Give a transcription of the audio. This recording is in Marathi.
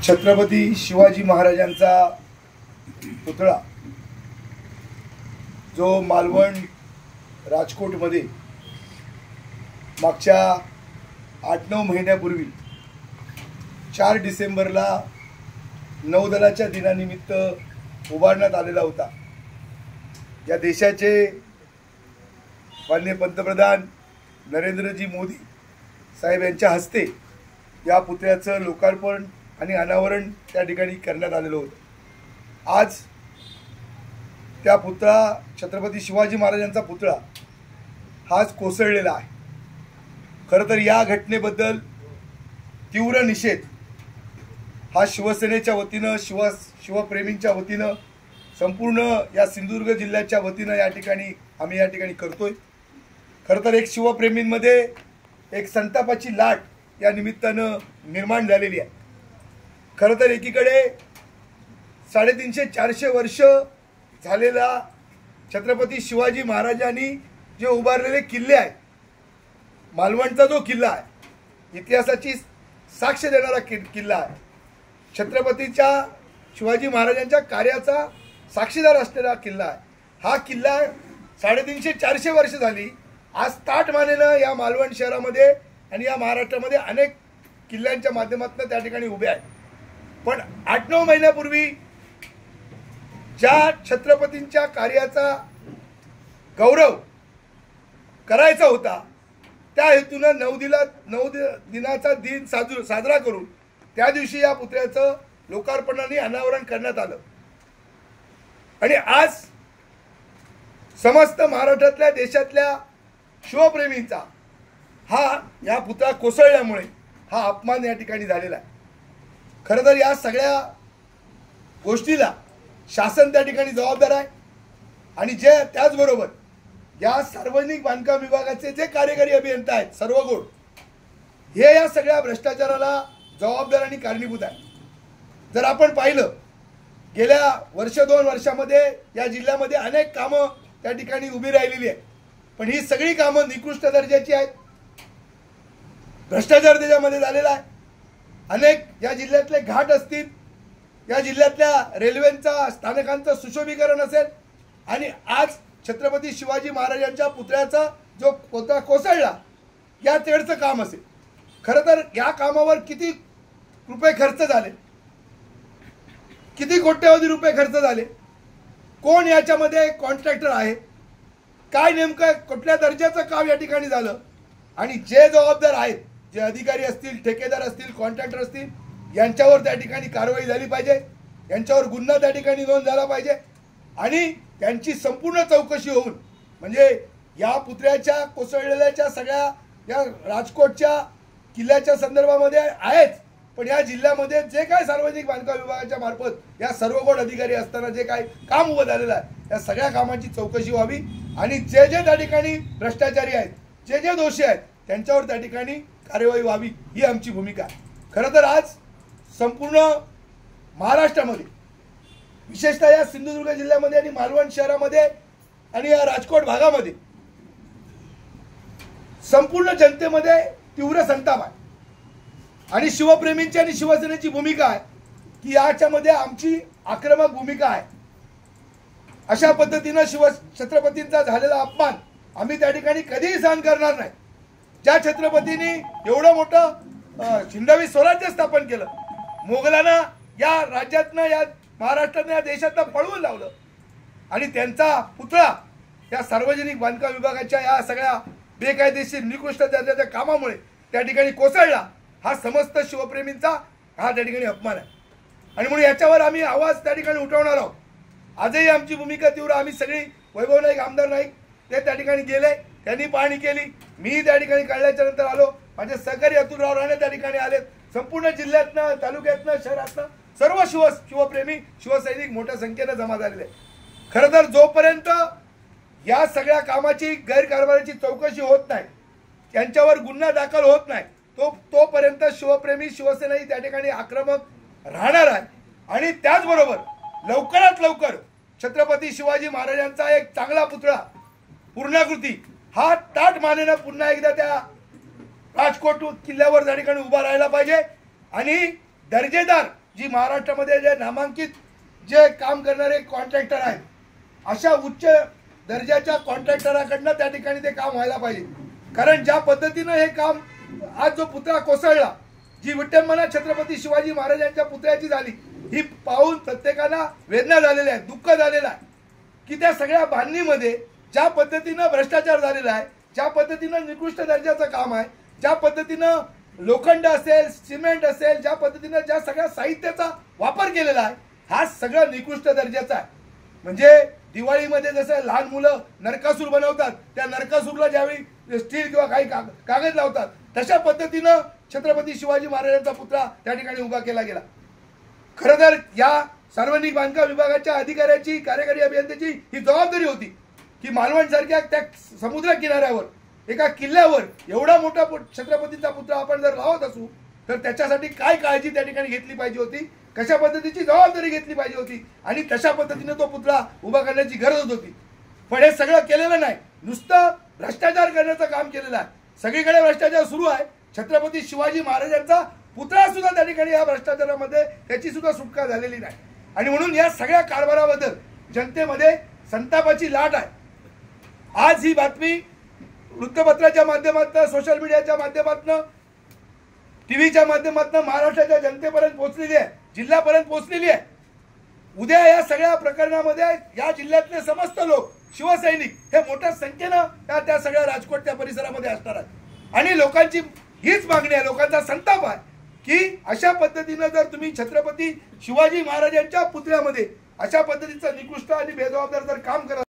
छत्रपती शिवाजी महाराजांचा पुतळा जो मालवण राजकोटमध्ये मागच्या 8-9 महिन्यापूर्वी 4 डिसेंबरला नौदलाच्या दिनानिमित्त उभारण्यात आलेला होता। या देशाचे माननीय पंतप्रधान नरेंद्रजी मोदी साहेब यांच्या हस्ते या पुतळ्याचं लोकार्पण आणि अनावरण त्या ठिकाणी करण्यात आलेलं होतं। आज त्या पुतळा छत्रपती शिवाजी महाराजांचा पुतळा हाच कोसळलेला आहे। खरं तर या घटनेबद्दल तीव्र निषेध हा शिवसेनेच्या वतीनं शिवप्रेमींच्या वतीनं संपूर्ण या सिंधुदुर्ग जिल्ह्याच्या वतीनं आम्ही या ठिकाणी करतोय। खरं तर एक शिवप्रेमींमध्ये एक संतापाची लाट या निमित्तानं निर्माण झालेली आहे। खरं तर एकीकडे 350-400 वर्ष झालेला छत्रपती शिवाजी महाराजांनी जे उभारलेले किल्ले आहेत, मालवणचा जो किल्ला आहे इतिहासाची साक्ष देणारा किल्ला आहे, छत्रपतीच्या शिवाजी महाराजांच्या कार्याचा साक्षीदार असलेला किल्ला आहे। हा किल्ला 350-400 वर्ष झाली आज ताठमानेनं या मालवण शहरामध्ये आणि या महाराष्ट्रामध्ये अनेक किल्ल्यांच्या माध्यमातून त्या ठिकाणी उभे आहेत। पण 8-9 महिन्यापूर्वी ज्या छत्रपतींच्या कार्याचा गौरव करायचा होता त्या हेतूनं 9 दिनाचा दिन साजरा करून त्या दिवशी या पुतळ्याचं लोकार्पण आणि अनावरण करण्यात आलं। आणि आज समस्त महाराष्ट्रातल्या देशातल्या शिवप्रेमींचा या पुतळा कोसळल्यामुळे हा अपमान या ठिकाणी झालेला आहे। खरं तर या सगळ्या गोष्टीला शासन त्या ठिकाणी जबाबदार आहे आणि त्याचबरोबर या सार्वजनिक बांधकाम विभागाचे जे कार्यकारी अभियंता आहेत सर्वगोड हे या सगळ्या भ्रष्टाचाराला जबाबदार आणि कारणीभूत आहे। जर आपण पाहिलं गेल्या 1-2 वर्षामध्ये या जिल्ह्यामध्ये अनेक कामं त्या ठिकाणी उभी राहिलेली आहेत, पण ही सगळी कामं निकृष्ट दर्जाची आहेत, भ्रष्टाचार त्याच्यामध्ये झालेला आहे। अनेक या जिल्ह्यातले घाट असतील, या जिल्ह्यातल्या रेल्वेंचा स्थानकांचं सुशोभीकरण असेल आणि आज छत्रपती शिवाजी महाराजांच्या पुतळ्याचा जो पुतळा कोसळला या तेडचं काम असेल। खरं तर या कामावर किती रुपये खर्च झाले, किती कोट्यवधी रुपये खर्च झाले, कोण याच्यामध्ये कॉन्ट्रॅक्टर आहे, काय नेमकं कुठल्या दर्जाचं काम या ठिकाणी झालं आणि जे जबाबदार आहेत, जे अधिकारी असतील, ठेकेदार असतील, कॉन्ट्रॅक्टर असतील, यांच्यावर त्या ठिकाणी कारवाई झाली पाहिजे, यांच्यावर गुन्हा त्या ठिकाणी नोंद झाला पाहिजे आणि त्यांची संपूर्ण चौकशी होऊन म्हणजे या पुतळ्याच्या कोसळलेल्याच्या सगळ्या या राजकोटच्या किल्ल्याच्या संदर्भामध्ये आहेच, पण या जिल्ह्यामध्ये जे काय सार्वजनिक बांधकाम विभागाच्या मार्फत या सर्वगोड अधिकारी असताना जे काय काम उभं झालेलं आहे या सगळ्या कामाची चौकशी व्हावी आणि जे त्या ठिकाणी भ्रष्टाचारी आहेत, जे दोषी आहेत त्यांच्यावर त्या ठिकाणी कार्यवाही व्हावी ही आमची भूमिका आहे। खरं तर आज संपूर्ण महाराष्ट्रामध्ये विशेषतः या सिंधुदुर्ग जिल्ह्यामध्ये आणि मालवण शहरामध्ये आणि या राजकोट भागामध्ये संपूर्ण जनतेमध्ये तीव्र संताप आहे आणि शिवप्रेमींची आणि शिवसेनेची भूमिका आहे की याच्यामध्ये आमची आक्रमक भूमिका आहे। अशा पद्धतीनं छत्रपतींचा झालेला अपमान आम्ही त्या ठिकाणी कधीही सहन करणार नाही। ज्या छत्रपतींनी एवढं मोठं हिंदवी स्वराज्य स्थापन केलं, मोगलांना या राज्यातनं या महाराष्ट्रातनं या देशातनं पळवून लावलं आणि त्यांचा पुतळा या सार्वजनिक बांधकाम विभागाच्या या सगळ्या बेकायदेशीर निकृष्ट दर्जाच्या कामामुळे त्या ठिकाणी कोसळला, हा समस्त शिवप्रेमींचा हा त्या ठिकाणी अपमान आहे आणि म्हणून याच्यावर आम्ही आवाज त्या ठिकाणी उठवणार आहोत। आजही आमची भूमिका तीव्र, आम्ही सगळी वैभव नाईक, आमदार नाईक ते त्या ठिकाणी गेले, त्यांनी पाहणी केली, मी त्या ठिकाणी कळल्याच्या नंतर आलो, माझे सहकारी अतुलराव राणे त्या ठिकाणी आलेत, संपूर्ण जिल्ह्यातनं, तालुक्यातनं, शहरातनं सर्व शिवप्रेमी शिवसैनिक मोठ्या संख्येने जमा झालेले आहेत। खरं तर जोपर्यंत या सगळ्या कामाची गैरकारभाराची चौकशी होत नाही, त्यांच्यावर गुन्हा दाखल होत नाही, तोपर्यंत शिवप्रेमी शिवसेनाही त्या ठिकाणी आक्रमक राहणार आहे आणि त्याचबरोबर लवकरात लवकर छत्रपती शिवाजी महाराजांचा एक चांगला पुतळा पूर्णाकृती हा ताठमानेनं पुन्हा एकदा त्या राजकोट किल्ल्यावर त्या ठिकाणी उभा राहायला पाहिजे आणि दर्जेदार जी महाराष्ट्रामध्ये जे नामांकित जे काम करणारे कॉन्ट्रॅक्टर आहेत, अशा उच्च दर्जाच्या कॉन्ट्रॅक्टराकडनं त्या ठिकाणी ते काम व्हायला पाहिजे. कारण ज्या पद्धतीनं हे काम आज जो पुतळा कोसळला, जी विटंबना छत्रपती शिवाजी महाराजांच्या पुतळ्याची झाली, ही पाहून प्रत्येकाला वेदना झालेल्या आहे, दुःख झालेलं आहे की त्या सगळ्या बांधणीमध्ये ज्या पद्धतीनं भ्रष्टाचार झालेला आहे, ज्या पद्धतीनं निकृष्ट दर्जाचं काम आहे, ज्या पद्धतीनं लोखंड असेल, सिमेंट असेल, ज्या पद्धतीनं ज्या सगळ्या साहित्याचा वापर केलेला आहे, हा सगळा निकृष्ट दर्जाचा आहे. म्हणजे दिवाळीमध्ये जसं लहान मुलं नरकासूर बनवतात, त्या नरकासूरला ज्यावेळी स्टील किंवा काही कागद लावतात, तशा पद्धतीनं छत्रपती शिवाजी महाराजांचा पुतळा त्या ठिकाणी उभा केला गेला. खरं तर या सार्वजनिक बांधकाम विभागाच्या अधिकाऱ्याची, कार्यकारी अभियंत्याची ही जबाबदारी होती की मालवण सारख्या त्या समुद्र किनाऱ्यावर एका किल्ल्यावर एवढा मोठा छत्रपतींचा पुतळा आपण जर लावत असू तर त्याच्यासाठी काय काळजी त्या ठिकाणी घेतली पाहिजे होती, कशा पद्धतीची जबाबदारी घेतली पाहिजे होती आणि तशा पद्धतीने तो पुतळा उभा करण्याची गरज होती. पण हे सगळं केलेलं नाही, नुसतं भ्रष्टाचार करण्याचं काम केलेलं आहे. सगळीकडे भ्रष्टाचार सुरू आहे. छत्रपती शिवाजी महाराजांचा पुतळा सुद्धा त्या ठिकाणी या भ्रष्टाचारामध्ये त्याची सुद्धा सुटका झालेली नाही. आणि म्हणून या सगळ्या कारभाराबद्दल जनतेमध्ये संतापाची लाट आहे. आज ही बातमी वृत्तपत्राच्या माध्यमातून, सोशल मीडियाच्या माध्यमातून, टीव्हीच्या माध्यमातून महाराष्ट्राच्या जनतेपर्यंत पोहोचलेली आहे, जिल्ह्यापर्यंत पोहोचलेली आहे. उद्या या सगळ्या प्रकरणामध्ये या जिल्ह्यातले समस्त लोक, शिवसैनिक हे मोठ्या संख्येनं त्या सगळ्या राजकोट त्या परिसरामध्ये असणार आहेत. आणि लोकांची हीच मागणी आहे, लोकांचा संताप आहे की अशा पद्धतीनं जर तुम्ही छत्रपती शिवाजी महाराजांच्या पुतळ्यामध्ये अशा पद्धतीचं निकृष्ट आणि बेजबाबदार जर काम करत